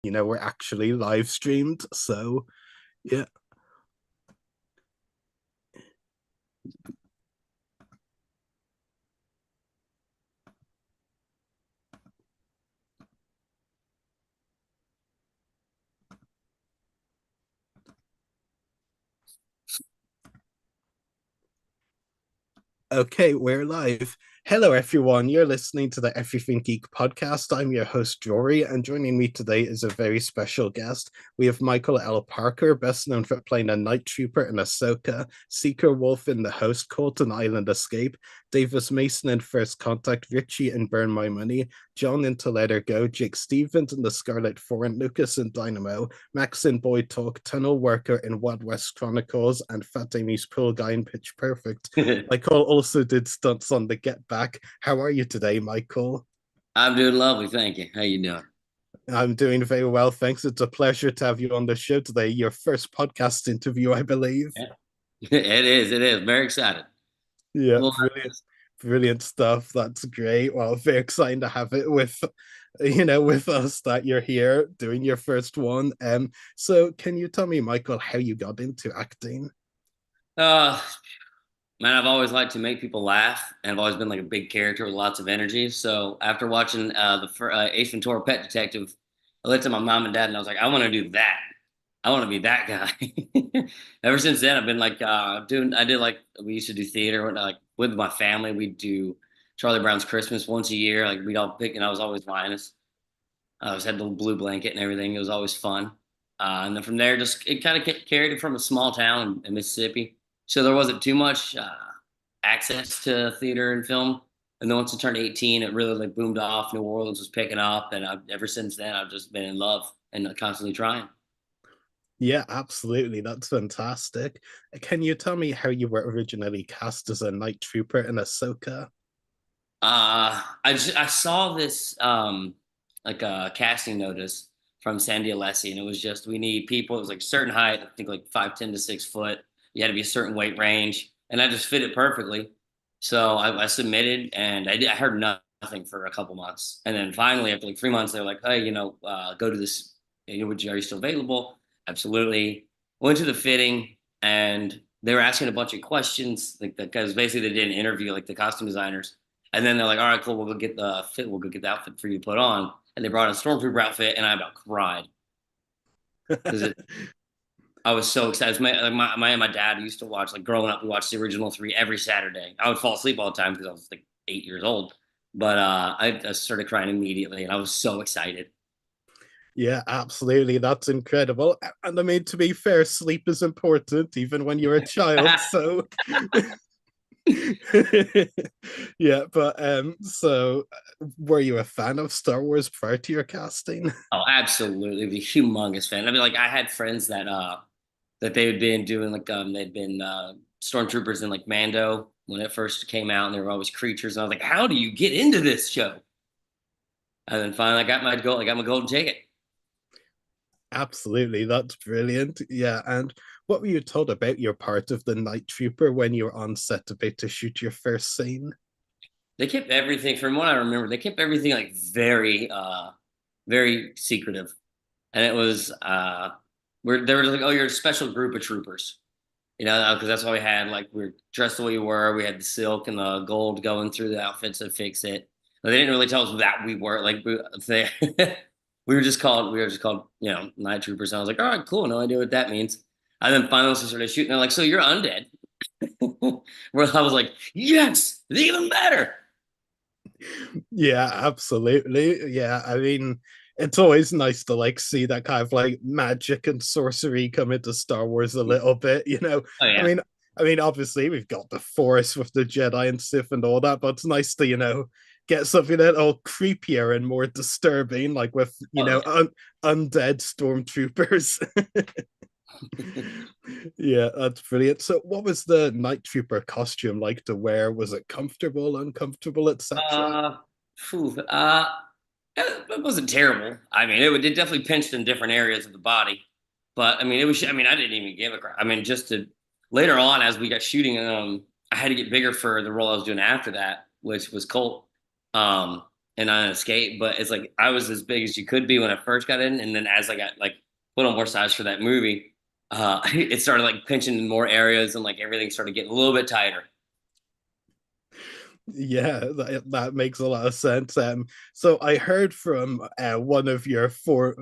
we're actually live streamed. So yeah. Okay, we're live. Hello, everyone. You're listening to the Everything Geek podcast. I'm your host, Ruari, and joining me today is a very special guest. We have Michael L. Parker, best known for playing a night trooper in Ahsoka, Seeker Wolfe in The Host, Colt and Island Escape, Davis Mason in First Contact, Richie in Burn My Money, John in To Let Her Go, Jake Stevens in The Scarlet, Thorn, Lucas in Dynamo, Max in Boytalk, Tunnel Worker in Wild West Chronicles, and Fat Amy's Pool Guy in Pitch Perfect. Michael also did stunts on the Getback. How are you today, Michael? I'm doing lovely, thank you. How you doing? I'm doing very well, thanks. It's a pleasure to have you on the show today. Your first podcast interview, I believe. Yeah. It is. Very excited. Yeah, Well, brilliant, brilliant stuff. That's great. Well, very exciting to have it with us that you're here doing your first one. So can you tell me, Michael, how you got into acting? uh, man, I've always liked to make people laugh, and I've always been like a big character with lots of energy. So after watching Ace Ventura: Pet Detective, I looked at my mom and dad, and I was like, I want to do that. I want to be that guy. Ever since then, I've been like doing. I did like we used to do theater like with my family. We'd do Charlie Brown's Christmas once a year. Like we'd all pick, and I was always Linus. I always had the little blue blanket and everything. It was always fun. And then from there, just it kind of carried it from a small town in Mississippi. So there wasn't too much access to theater and film. And then once I turned 18, it really like boomed off. New Orleans was picking up. And ever since then, I've just been in love and constantly trying. Yeah, absolutely. That's fantastic. Can you tell me how you were originally cast as a night trooper in Ahsoka? I saw this like a casting notice from Sandy Alessi, and it was just we need people. It was like certain height, I think like 5'10" to 6 foot. You had to be a certain weight range, and I just fit it perfectly. So I submitted, and I heard nothing for a couple months, and then finally after like 3 months, they were like, "Hey, go to this. Are you still available?" Absolutely. Went to the fitting, and they were asking a bunch of questions, like because basically they did an interview, like the costume designers. And then they're like, all right, cool, we'll go get the fit, we'll go get the outfit for you to put on. And they brought a stormtrooper outfit, and I about cried because I was so excited. My dad used to watch, like growing up, we watched the original three every Saturday. I would fall asleep all the time because I was like 8 years old. But I started crying immediately, and I was so excited. Yeah, absolutely. That's incredible. And I mean, to be fair, sleep is important even when you're a child. So yeah, but so were you a fan of Star Wars prior to your casting? Oh, absolutely, the humongous fan. I mean, like I had friends that they had been doing like they'd been stormtroopers in like Mando when it first came out, and they were always creatures. And I was like, how do you get into this show? And then finally, I got my golden ticket. Absolutely, that's brilliant. Yeah, and what were you told about your part of the Night Trooper when you were on set about to shoot your first scene? They kept everything, from what I remember, they kept everything like very secretive. And it was, they were like, oh, you're a special group of troopers, because that's why we had like we are dressed the way we were. We had the silk and the gold going through the outfits to fix it. But they didn't really tell us that we were like they, we were just called night troopers. And I was like, all right, cool, no idea what that means. And then finally, we started shooting. They're like, so you're undead. Where I was like, yes, even better. Yeah, absolutely. Yeah, I mean, it's always nice to like see that kind of like magic and sorcery come into Star Wars a little bit. Oh I yeah. mean, obviously we've got the Force with the Jedi and Sith and all that, but it's nice to, get something a little creepier and more disturbing, like with, Oh undead stormtroopers. yeah. Yeah, that's brilliant. So what was the night trooper costume like to wear? Was it comfortable, uncomfortable, etc.? Uh, phew, it wasn't terrible. I mean, it definitely pinched in different areas of the body, but I mean, it was. I mean, I didn't even give a crap. I mean, just to later on as we got shooting, I had to get bigger for the role I was doing after that, which was Colt. Um, and on a skate, but it's like I was as big as you could be when I first got in, and then as I got like put on more size for that movie, it started like pinching in more areas, and like everything started getting a little bit tighter. Yeah, that makes a lot of sense. So I heard from one of your fellow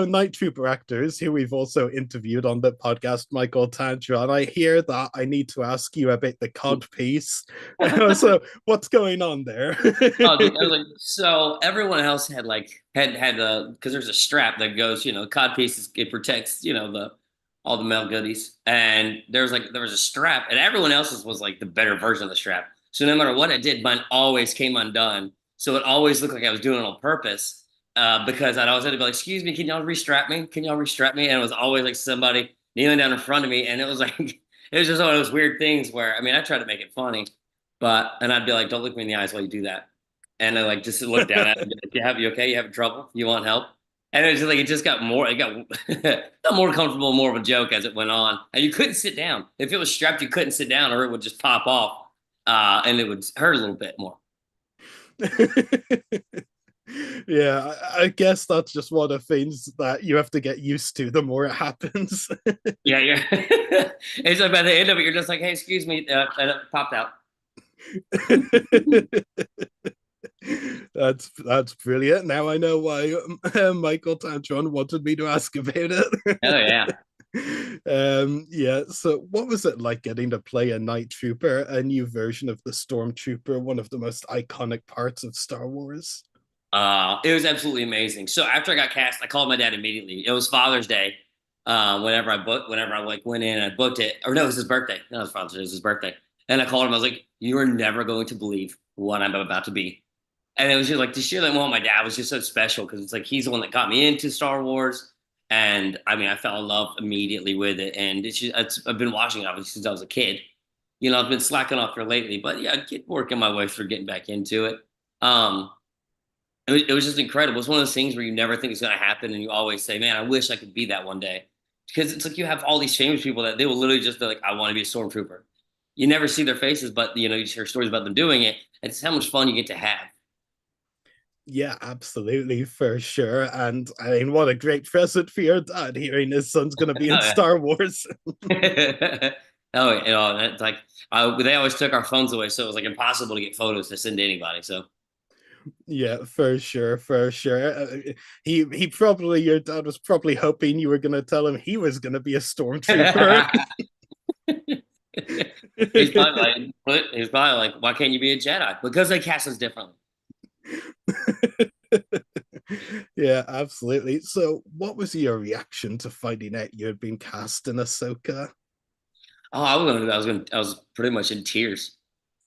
night trooper actors who we've also interviewed on the podcast, Michael Tantra, and I hear that I need to ask you about the cod piece. So what's going on there? Oh, dude, I was like, so everyone else had had because there's a strap that goes, cod pieces, it protects, the all the male goodies. And there was a strap, and everyone else's was like the better version of the strap. So no matter what I did, mine always came undone. So it always looked like I was doing it on purpose. Because I'd always had to be like, excuse me, can y'all restrap me? Can y'all restrap me? And it was always like somebody kneeling down in front of me. And it was like it was just one of those weird things where I mean I tried to make it funny, and I'd be like, don't look me in the eyes while you do that. And I like just look down at him. Like, you okay? You having trouble? You want help? And it was just like it just got more. It got got more comfortable, more of a joke as it went on. And you couldn't sit down if it was strapped. You couldn't sit down, or it would just pop off, and it would hurt a little bit more. Yeah, I guess that's just one of the things that you have to get used to the more it happens. Yeah, yeah. It's like by the end of it, you're just like, hey, excuse me, and it popped out. That's brilliant. Now I know why Michael Tantron wanted me to ask about it. Oh yeah. Yeah. So, what was it like getting to play a night trooper, a new version of the stormtrooper, one of the most iconic parts of Star Wars? It was absolutely amazing. So after I got cast, I called my dad immediately. It was Father's Day. Whenever I like went in and I booked it, or no, it was his birthday. No, it was Father's Day. It was his birthday. And I called him. I was like, "You are never going to believe what I'm about to be." And it was just like to share that moment with my dad was just so special because it's like he's the one that got me into Star Wars. And I mean, I fell in love immediately with it. And I've been watching it obviously since I was a kid. I've been slacking off here lately, but yeah, working my way through getting back into it. Um, it was just incredible. It's one of those things where you never think it's going to happen, and you always say, "Man, I wish I could be that one day." Because it's like you have all these famous people that they will literally just be like, "I want to be a stormtrooper." You never see their faces, but you hear stories about them doing it. It's how much fun you get to have. Yeah, absolutely, for sure. And I mean, what a great present for your dad hearing his son's going to be in Oh Star Wars. yeah. Oh, it's like they always took our phones away, so it was like impossible to get photos to send to anybody. So Yeah, for sure, for sure. He probably your dad was probably hoping you were going to tell him he was going to be a stormtrooper. he's probably like, why can't you be a Jedi? Because they cast us differently. Yeah, absolutely. So, what was your reaction to finding out you had been cast in Ahsoka? Oh, I was pretty much in tears.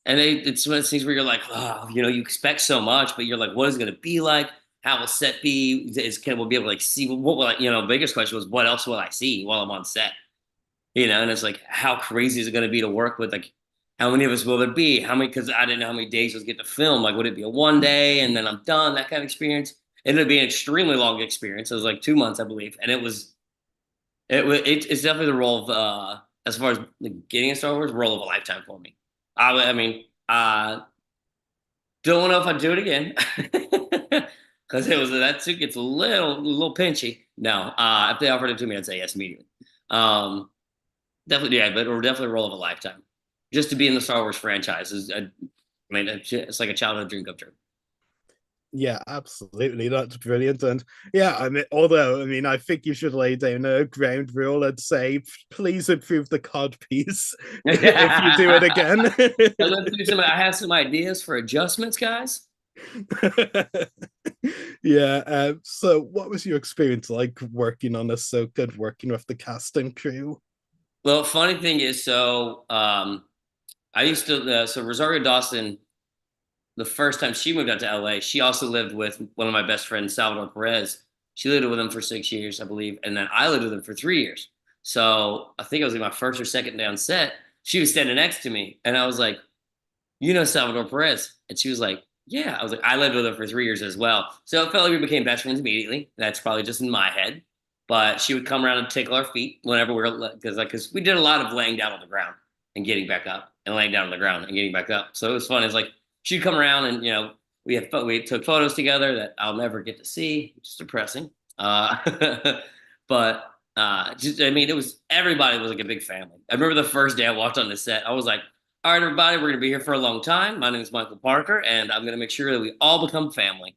And it's one of those things where you're like, oh, you expect so much, but you're like, what is it going to be like? How will set be? We'll be able to like see what will I, biggest question was, what else will I see while I'm on set? And it's like, how crazy is it going to be to work with? Like, how many of us will there be? How many? Because I didn't know how many days was get to film. Like, would it be a one day and then I'm done? That kind of experience. And it'd be an extremely long experience. It was like 2 months, I believe, and it's definitely the role of as far as like, getting a Star Wars role of a lifetime for me. I mean, don't know if I'd do it again because it was that suit gets a little pinchy. No, if they offered it to me, I'd say yes immediately. Definitely, yeah, but or definitely a role of a lifetime. Just to be in the Star Wars franchise I mean, it's like a childhood dream come true. Yeah, absolutely. That's brilliant. And yeah, I mean, although, I mean, I think you should lay down a ground rule and say, please improve the cod piece if you do it again. I have some ideas for adjustments, guys. Yeah. So, what was your experience like working on Ahsoka and working with the casting crew? Well, funny thing is, I used to so Rosario Dawson. The first time she moved out to LA, she also lived with one of my best friends, Salvador Perez. She lived with him for 6 years, I believe, and then I lived with him for 3 years. So I think it was like my first or second day on set. She was standing next to me, and I was like, Salvador Perez. And she was like, yeah. I was like, I lived with her for 3 years as well. So it felt like we became best friends immediately. That's probably just in my head. But she would come around and tickle our feet whenever we were, because we did a lot of laying down on the ground and getting back up and laying down on the ground and getting back up. So it was fun. It's like she'd come around and we took photos together that I'll never get to see, which is depressing. But just I mean, it was everybody was like a big family. I remember the first day I walked on the set, I was like, "All right, everybody, we're gonna be here for a long time. My name is Michael Parker, and I'm gonna make sure that we all become family."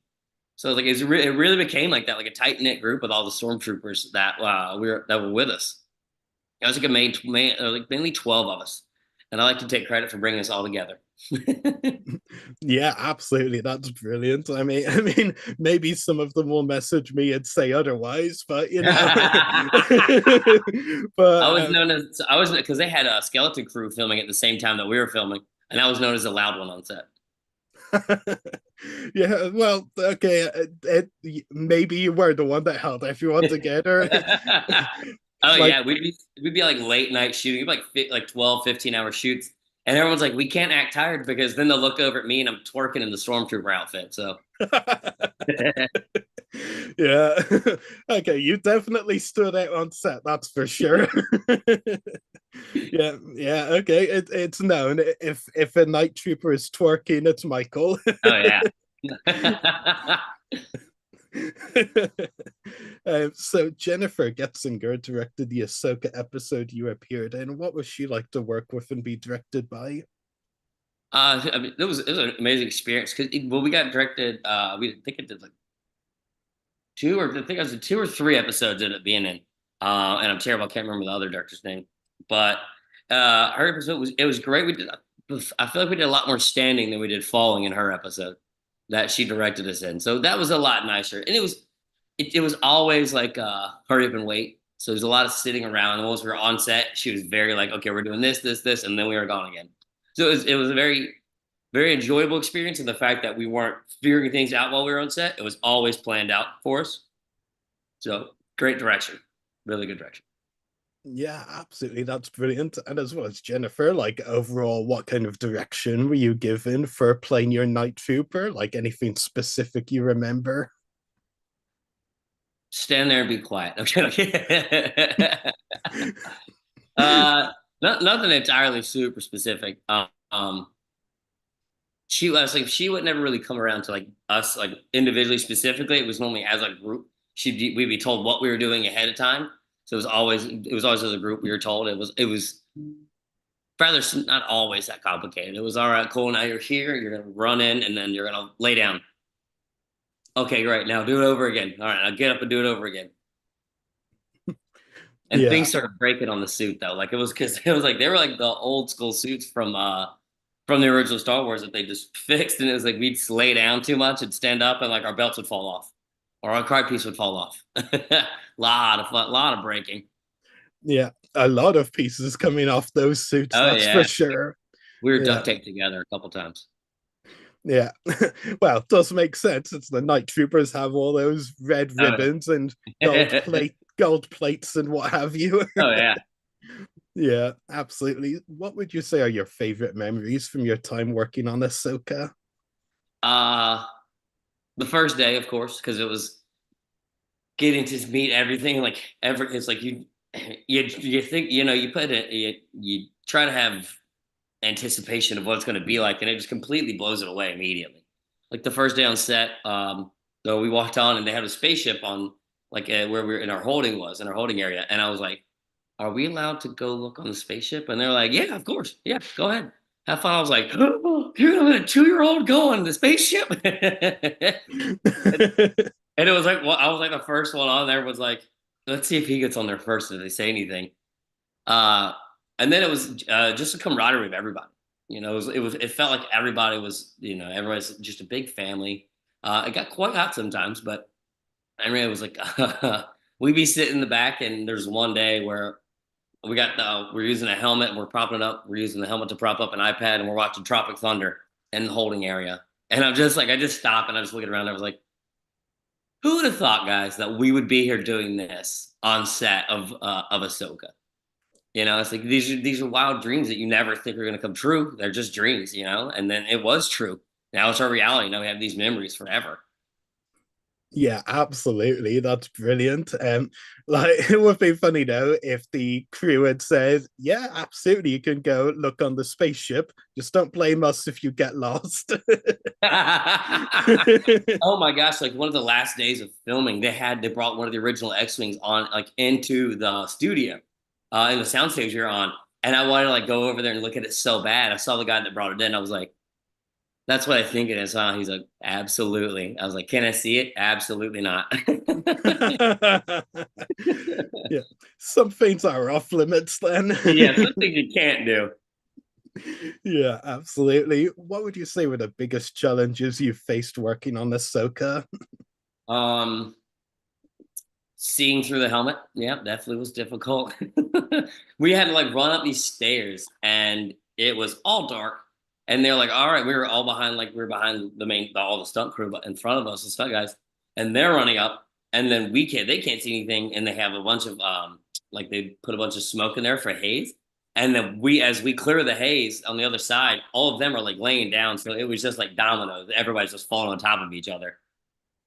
So like it really became like that, like a tight knit group with all the stormtroopers that that were with us. It was like like mainly 12 of us, and I like to take credit for bringing us all together. Yeah, absolutely. That's brilliant. I mean, maybe some of them will message me and say otherwise, but I but was known as I was because they had a skeleton crew filming at the same time that we were filming, and I was known as the loud one on set. yeah, well, okay, maybe you were the one that held everyone together. Oh Like, yeah, we'd be like late night shooting, like 12, 15 hour shoots. And everyone's like, we can't act tired because then they'll look over at me and I'm twerking in the stormtrooper outfit. So yeah, okay, you definitely stood out on set, that's for sure. Yeah, yeah, okay. It's known if a night trooper is twerking, it's Michael. oh yeah. So Jennifer Getzinger directed the Ahsoka episode you appeared in. What was she like to work with and be directed by? I mean, it was an amazing experience because we got directed. We think it did like I think it was 2 or 3 episodes ended up being in. And I'm terrible. I can't remember the other director's name, but her episode was great. I feel like we did a lot more standing than we did falling in her episode that she directed us in. So that was a lot nicer. And it was always like hurry up and wait. So there's a lot of sitting around. And once we were on set, she was very like, okay, we're doing this, this, this, and then we were gone again. So it was a very, very enjoyable experience. And the fact that we weren't figuring things out while we were on set, it was always planned out for us. So great direction, really good direction. Yeah, absolutely. That's brilliant. And as well as Jennifer, like overall, what kind of direction were you given for playing your night trooper? Like anything specific you remember? Stand there and be quiet. Okay. uh, nothing entirely super specific. She was like she would never really come around to like us like individually specifically. It was normally as a group. We'd be told what we were doing ahead of time. So it was always as a group we were told. It was rather not always that complicated. It was all right, cool. Now you're here. You're gonna run in and then you're gonna lay down. Okay, great. Now do it over again. All right, I'll get up and do it over again. And Yeah. things started breaking on the suit though. Like it was because it was like they were like the old school suits from the original Star Wars that they just fixed, and it was like we'd lay down too much and stand up, and like our belts would fall off, or our card piece would fall off. lot of breaking. Yeah. A lot of pieces coming off those suits, Oh that's for yeah, sure. we were Yeah. duct taped together a couple times. Yeah. Well, it does make sense. It's the night troopers have all those red Oh, ribbons and yeah. gold plates and what have you. Oh yeah. Yeah, absolutely. What would you say are your favorite memories from your time working on Ahsoka? Uh, the first day, of course, because it was getting to meet everything. It's like you think you put it you try to have anticipation of what it's going to be like, and it just completely blows it away immediately. Like the first day on set, though we walked on and they had a spaceship on like where we were in our holding area, and I was like, "Are we allowed to go look on the spaceship?" And they're like, "Yeah, of course, yeah, go ahead, have fun." I was like, oh, "You're gonna let a 2-year-old go on the spaceship?" And it was like, well, I was like the first one on there. Was like, let's see if he gets on there first. If they say anything, uh, and then it was just a camaraderie of everybody. It felt like everybody was, everybody's just a big family. It got quite hot sometimes, but I mean, it was like we'd be sitting in the back, and there's one day where we're using a helmet and we're propping it up. We're using the helmet to prop up an iPad, and we're watching Tropic Thunder in the holding area. And I'm just like, I just stopped and I was looking around. And I was like, who would have thought, guys, that we would be here doing this on set of Ahsoka? It's like these are wild dreams that you never think are going to come true. They're just dreams. And then it was true. Now it's our reality. Now we have these memories forever. Yeah, absolutely. That's brilliant. Like it would be funny though if the crew had said, "Yeah, absolutely, you can go look on the spaceship. Just don't blame us if you get lost." Oh my gosh, like one of the last days of filming, they brought one of the original X-Wings on like into the studio, in the soundstage you're on. And I wanted to like go over there and look at it so bad. I saw the guy that brought it in. I was like, that's what I think it is, huh? He's like, absolutely. I was like, can I see it? Absolutely not. Yeah, some things are off limits then. Yeah, something you can't do. Yeah, absolutely. What would you say were the biggest challenges you faced working on Ahsoka? Um, Seeing through the helmet, yeah, definitely was difficult. We had to like run up these stairs and it was all dark. And they're like, all right, we were all behind, like we were behind all the stunt crew, but in front of us, the stunt guys, and they're running up. And then they can't see anything. And they have a bunch of, like they put a bunch of smoke in there for haze. And then as we clear the haze on the other side, all of them are like laying down. So it was just like dominoes. Everybody's just falling on top of each other.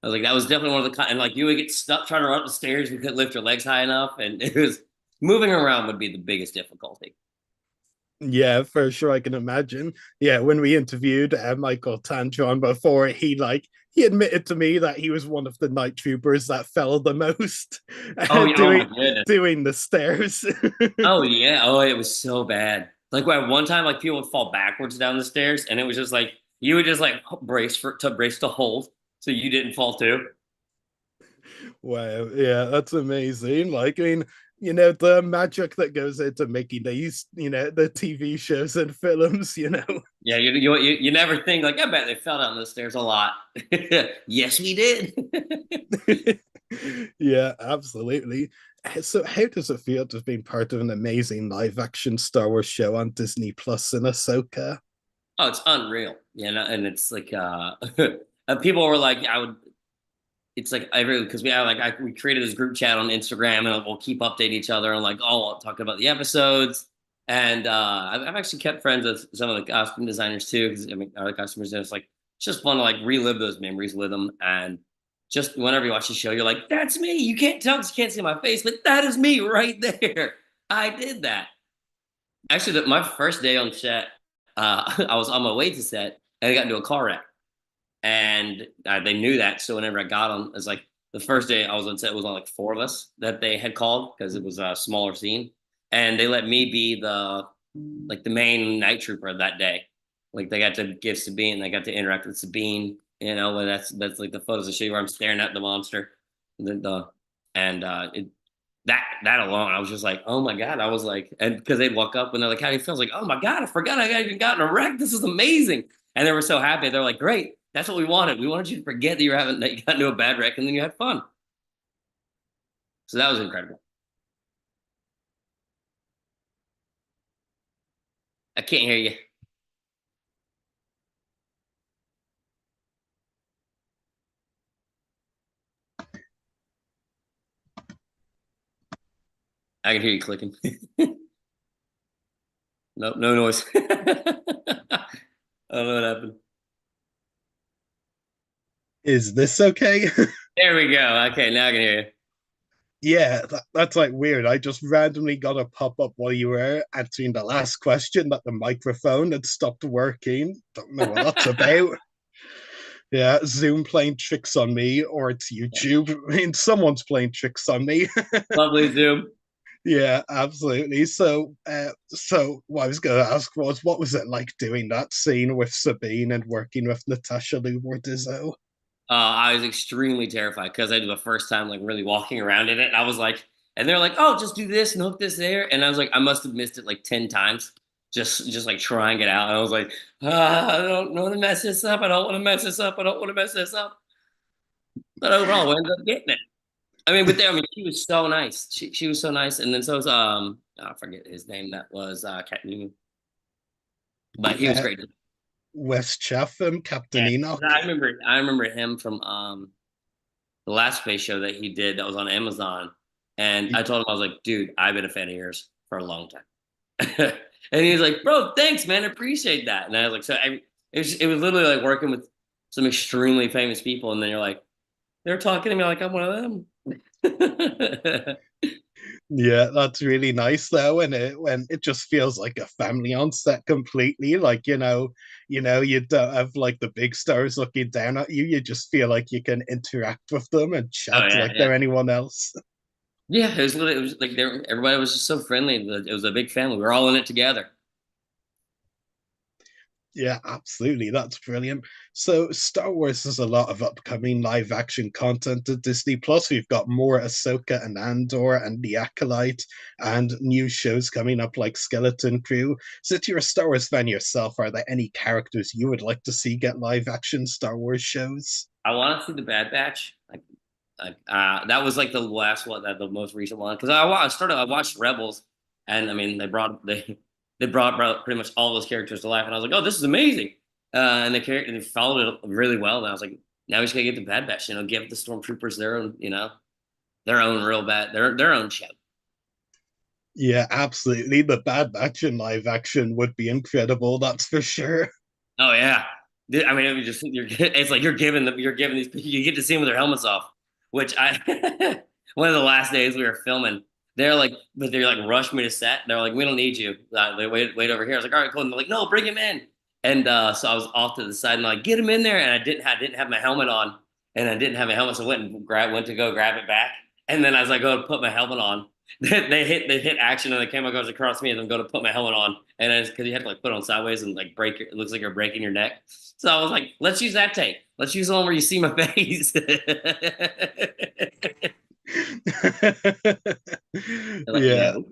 I was like, that was definitely one of the, and like you would get stuck trying to run up the stairs. You couldn't lift your legs high enough. And it was moving around would be the biggest difficulty. Yeah, for sure, I can imagine. Yeah, when we interviewed Michael Tantron before, he admitted to me that he was one of the night troopers that fell the most Oh, yeah. Oh, my doing goodness. doing the stairs. Oh, yeah. Oh, it was so bad. Like at one time, like people would fall backwards down the stairs. And it was just like, you would just like brace to hold so you didn't fall too. Wow, yeah, that's amazing. Like, I mean, the magic that goes into making these, the TV shows and films. Yeah. You never think like, I bet they fell down the stairs a lot. Yes, we did. Yeah, absolutely. So, how does it feel to have been part of an amazing live action Star Wars show on Disney Plus in Ahsoka? Oh, it's unreal. You know, and it's like people were like, I would it's like every because we created this group chat on Instagram and we'll keep updating each other and like I'll talk about the episodes. And I've actually kept friends with some of the costume designers too, because I mean other customers, and it's just fun to like relive those memories with them. And just whenever you watch the show, you're like, that's me. You can't tell because you can't see my face, but that is me right there. I did that. Actually, my first day on set, I was on my way to set and I got into a car wreck. And they knew that. So whenever I got on, it's like the first day I was on set was on like four of us that they had called because it was a smaller scene. And they let me be the main night trooper that day. Like they got to give Sabine, they got to interact with Sabine, and that's like the photos I show you where I'm staring at the monster. And that alone, I was just like, oh my God. I was like, and because they'd walk up and they're like, how do you feel? I was like, oh my God, I forgot I even got in a wreck. This is amazing. And they were so happy. They're like, great. That's what we wanted. We wanted you to forget that you got into a bad wreck and then you had fun. So that was incredible. I can't hear you. I can hear you clicking. Nope, no noise. I don't know what happened. Is this okay? There we go. Okay, now I can hear you. Yeah, that's like weird. I just randomly got a pop up while you were answering the last question that the microphone had stopped working. Don't know what that's about. Yeah, Zoom playing tricks on me, or it's YouTube. I mean, someone's playing tricks on me. Lovely Zoom. Yeah, absolutely. So what I was going to ask was, what was it like doing that scene with Sabine and working with Natasha Lumordizzo? I was extremely terrified because I did the first time like really walking around in it. And I was like, and they're like, oh, just do this and hook this there. And I was like, I must have missed it like 10 times. Just like trying it out. And I was like, I don't want to mess this up. I don't want to mess this up. I don't want to mess this up. But overall, we ended up getting it. I mean, she was so nice. She was so nice. And then so was I forget his name. That was Captain Newman. But he was Uh, great. Wes Chatham, Captain Yeah. Enoch. I remember him from the last space show that he did that was on Amazon. And I told him, I was like, dude, I've been a fan of yours for a long time. And he was like, bro, thanks, man. I appreciate that. And I was like, it was literally like working with some extremely famous people. And then you're like, They're talking to me like I'm one of them. Yeah, that's really nice though, and when it just feels like a family on set completely. Like, you don't have like the big stars looking down at you. You just feel like you can interact with them and Oh chat yeah, like yeah, they're anyone else. yeah. It was like everybody was just so friendly. It was a big family. We were all in it together. Yeah, absolutely. That's brilliant. So, Star Wars has a lot of upcoming live action content at Disney Plus. We've got more Ahsoka and Andor and The Acolyte, and new shows coming up like Skeleton Crew. Since you're a Star Wars fan yourself, are there any characters you would like to see get live action Star Wars shows? I want to see the Bad Batch. That was like the last one, that the most recent one. Because I watched Rebels, and I mean they brought pretty much all those characters to life, and I was like, oh, this is amazing. And they followed it really well. And I was like, now we just gotta get the Bad Batch. Give the stormtroopers their own, their own real bad, their own show. Yeah, absolutely. The Bad Batch in live action would be incredible, that's for sure. Oh yeah. I mean, it was just it's like you're giving these you get to see them with their helmets off, which I one of the last days we were filming, they're like rushed me to set. They're like, we don't need you. They wait over here. I was like, all right, cool. And they're like, no, bring him in. And so I was off to the side and like, get him in there. And I didn't have my helmet on, and I didn't have my helmet, so I went to go grab it back. And then as I go to put my helmet on, they hit action, and the camera goes across me, and I'm going to put my helmet on, and because you have to like put it on sideways and like it looks like you're breaking your neck. So I was like, let's use that take. Let's use the one where you see my face. Like, Yeah, no.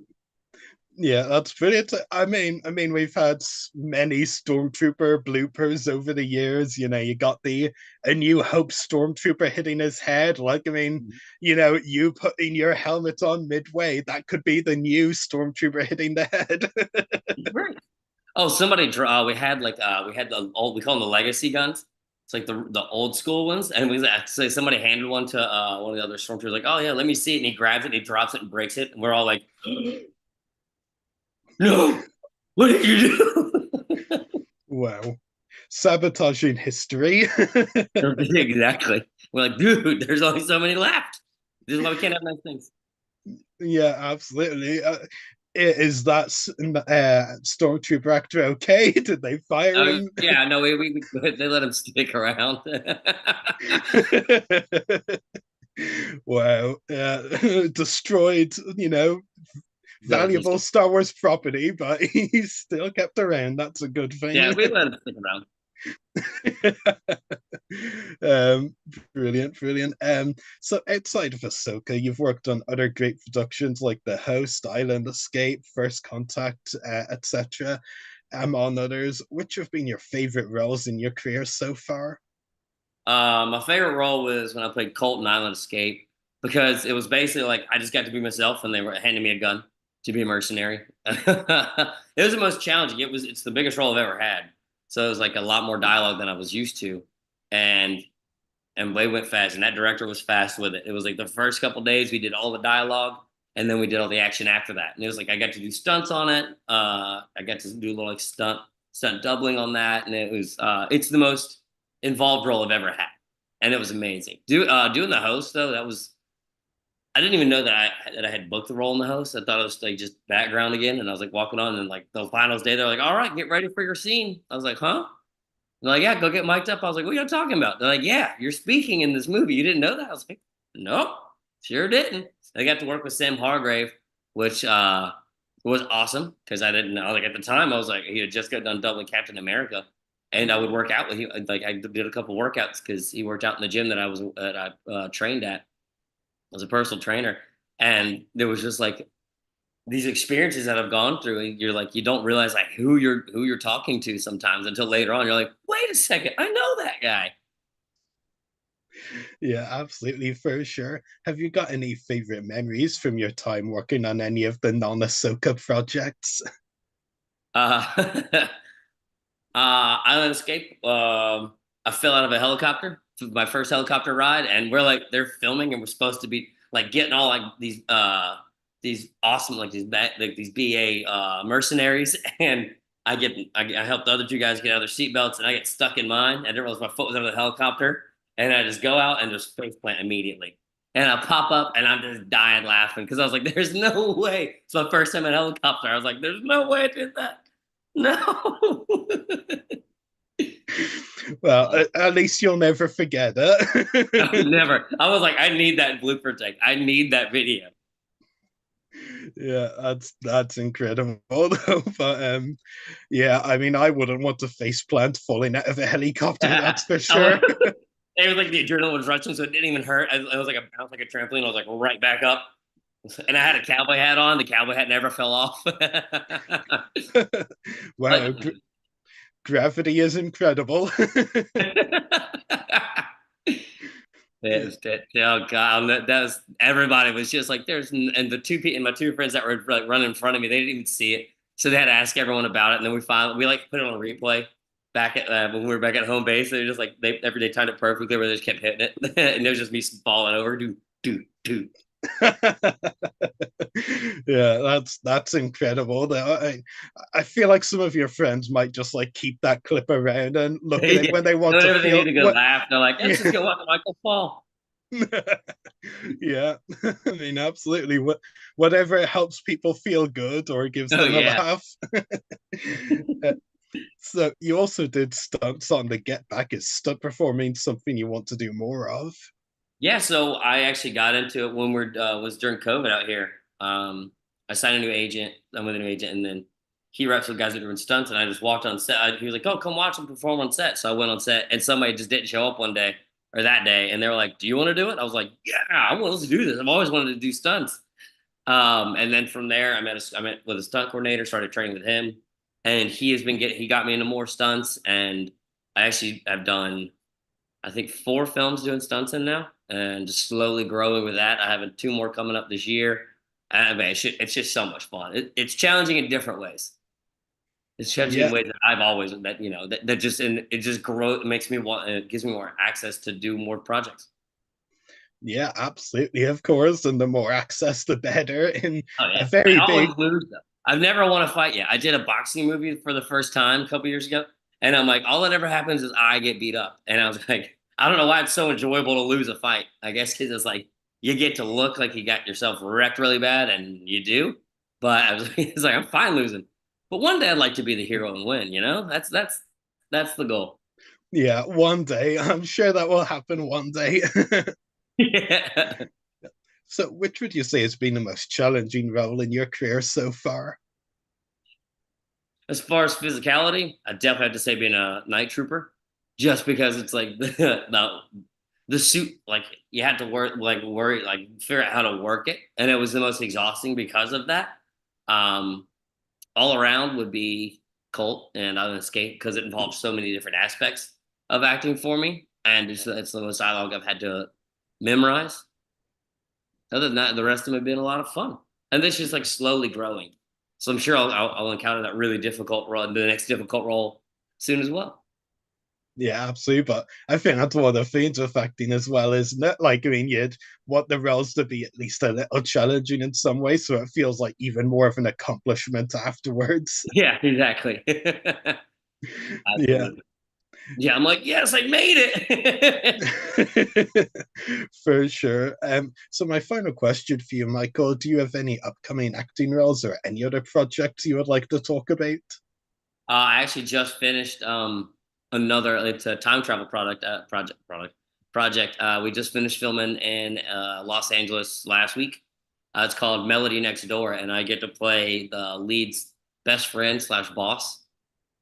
yeah, that's brilliant. I mean, we've had many stormtrooper bloopers over the years. You got the A New Hope stormtrooper hitting his head. Like, I mean, you putting your helmet on midway, that could be the new stormtrooper hitting the head. Right. Oh, somebody draw. We had the old, we call them the legacy guns. It's like the old school ones, and we actually somebody handed one to one of the other stormtroopers. Like, oh yeah, let me see it. And he grabs it, and he drops it, and breaks it. And we're all like, no, what did you do? Wow, sabotaging history. Exactly. We're like, dude, there's only so many left. This is why we can't have nice things. Yeah, absolutely. Is that stormtrooper actor okay? Did they fire Oh him? yeah, no, they let him stick around. Wow. Destroyed, The valuable Star Wars property, but he's still kept around. That's a good yeah, thing. we let him stick around. um, brilliant, brilliant. So outside of Ahsoka, you've worked on other great productions like The Host, Island Escape, First Contact, etc. On others, which have been your favorite roles in your career so far? My favorite role was when I played Colt in Island Escape, because it was basically like I just got to be myself, and they were handing me a gun to be a mercenary. It was the most challenging. It's the biggest role I've ever had. So it was like a lot more dialogue than I was used to, and they went fast, and that director was fast with it. It was like the first couple days we did all the dialogue, and then we did all the action after that. And it was like I got to do stunts on it. I got to do a little like stunt doubling on that, and it's the most involved role I've ever had, and it was amazing. Doing the host though, that was I didn't even know that I had booked the role in the host. I thought it was like just background again, and I was like walking on, and like the finals day, they're like, "All right, get ready for your scene." I was like, "Huh?" They're like, yeah, go get mic'd up. I was like, what are you talking about? They're like, yeah, you're speaking in this movie. You didn't know that? I was like, nope, sure didn't. I got to work with Sam Hargrave, which was awesome because I didn't know. Like at the time, I was like, he had just got done doubling Captain America, and I would work out with him. Like I did a couple workouts because he worked out in the gym that I trained at as a personal trainer, and there was just like these experiences that I've gone through, and you're like, you don't realize like who you're talking to sometimes until later on. You're like, wait a second, I know that guy. Yeah, absolutely, for sure. Have you got any favorite memories from your time working on any of the non-Ahsoka projects? Uh, Island Escape. I fell out of a helicopter, my first helicopter ride, and we're like, they're filming, and we're supposed to be like getting all like these awesome like these BA mercenaries, and I helped the other two guys get out of their seatbelts, and I get stuck in mine. I didn't realize my foot was under the helicopter, and I just go out and just face plant immediately. And I pop up and I'm just dying laughing because I was like, there's no way. It's my first time in a helicopter. I was like, there's no way I did that. No. Well, at least you'll never forget I it. never. I was like, I need that blooper take. I need that video. Yeah, that's incredible though. But yeah, I mean, I wouldn't want to face plant falling out of a helicopter, that's for I was, sure. it was like the adrenaline was rushing, so it didn't even hurt. It was like a bounce like a trampoline. I was like right back up. And I had a cowboy hat on. The cowboy hat never fell off. Wow, gravity is incredible. Oh god, that was everybody was just like there's and the two people and my two friends that were like running in front of me, they didn't even see it, so they had to ask everyone about it, and then we like put it on a replay back at when we were back at home base. They were just like they timed it perfectly where they just kept hitting it, and it was just me falling over, do. Yeah, that's incredible. Though I feel like some of your friends might just like keep that clip around and look at it Yeah. when they want to Whenever they feel need to go what. laugh, they're like, let's just Yeah. go watch Michael fall. Yeah, I mean, absolutely. Whatever helps people feel good or gives Oh them a yeah. laugh. Uh, so you also did stunts on the Getback. Is stunt performing something you want to do more of? Yeah, so I actually got into it when we're was during COVID out here. I signed a new agent. I'm with a new agent, and then he reps with guys that are doing stunts, and I just walked on set. He was like, "Oh, come watch him perform on set." So I went on set, and somebody just didn't show up one day or that day, and they were like, "Do you want to do it?" I was like, "Yeah, I want to do this. I've always wanted to do stunts." And then from there, I met with a stunt coordinator, started training with him, and he got me into more stunts, and I actually have done I think 4 films doing stunts in now, and just slowly growing with that. I have 2 more coming up this year. I mean, it's just so much fun. It's challenging in different ways. It's challenging in Yeah, ways that I've always that just and it just grow. It makes me want. It gives me more access to do more projects. yeah, absolutely, of course. And the more access, the better. In Oh a yeah, I very always big. lose though. I've never won a fight yet. I did a boxing movie for the first time a couple years ago, and I'm like, all that ever happens is I get beat up, and I was like, I don't know why it's so enjoyable to lose a fight. I guess because it's like you get to look like you got yourself wrecked really bad, and you do. But I was, it's like I'm fine losing, but one day I'd like to be the hero and win. You know, that's the goal. Yeah, one day. I'm sure that will happen one day. Yeah. So, which would you say has been the most challenging role in your career so far? As far as physicality, I definitely have to say being a night trooper, just because it's like the suit, like you had to worry, like figure out how to work it, and it was the most exhausting because of that. Um, all around would be Colt and I would escape because it involves so many different aspects of acting for me, and it's the most dialogue I've had to memorize. Other than that, the rest of them have been a lot of fun, and this is like slowly growing. So I'm sure I'll encounter that really difficult role, the next difficult role soon as well. Yeah, absolutely. But I think that's one of the themes of acting as well, isn't it? Like, I mean, you'd want the roles to be at least a little challenging in some way, so it feels like even more of an accomplishment afterwards. Yeah, exactly. Yeah. Absolutely. Yeah, I'm like, yes, I made it. For sure. So my final question for you, Michael, do you have any upcoming acting roles or any other projects you would like to talk about? I actually just finished another. It's a time travel project. We just finished filming in Los Angeles last week. It's called Melody Next Door, and I get to play the lead's best friend slash boss.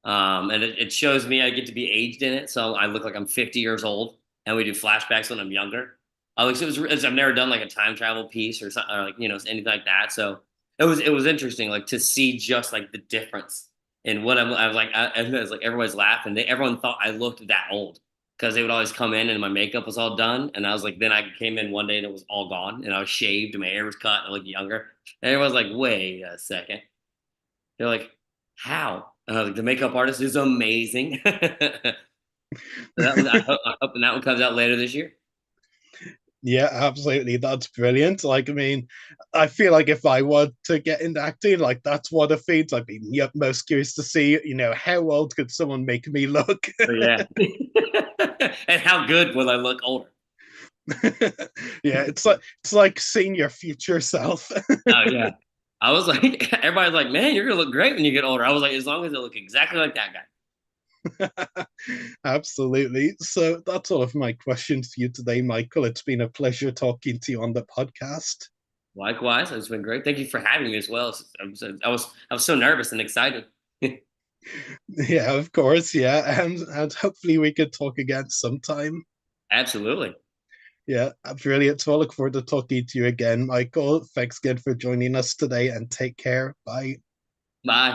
And it shows me I get to be aged in it, so I look like I'm 50 years old, and we do flashbacks when I'm younger. Like I've never done like a time travel piece or something, or like anything like that. So it was interesting, like to see just like the difference in what I was like. I was like everybody's laughing. Everyone thought I looked that old because they would always come in and my makeup was all done, and I was like, then I came in one day and it was all gone, and I was shaved and my hair was cut and I looked younger. And everyone's like, wait a second. They're like, how? The makeup artist is amazing. I'm hoping that one comes out later this year. Yeah, absolutely. That's brilliant. Like, I mean, I feel like if I were to get into acting, like that's one of the things I'd be most curious to see. How old could someone make me look? So yeah. And how good will I look older? Yeah, it's like seeing your future self. Oh yeah. I was like, everybody's like, man, you're gonna look great when you get older. I was like, as long as I look exactly like that guy. Absolutely. So that's all of my questions for you today, Michael. It's been a pleasure talking to you on the podcast. Likewise, it's been great. Thank you for having me as well. I was so nervous and excited. Yeah, of course. Yeah, and hopefully we could talk again sometime. Absolutely. Yeah, brilliant. So I look forward to talking to you again, Michael. Thanks again for joining us today, and take care. Bye. Bye.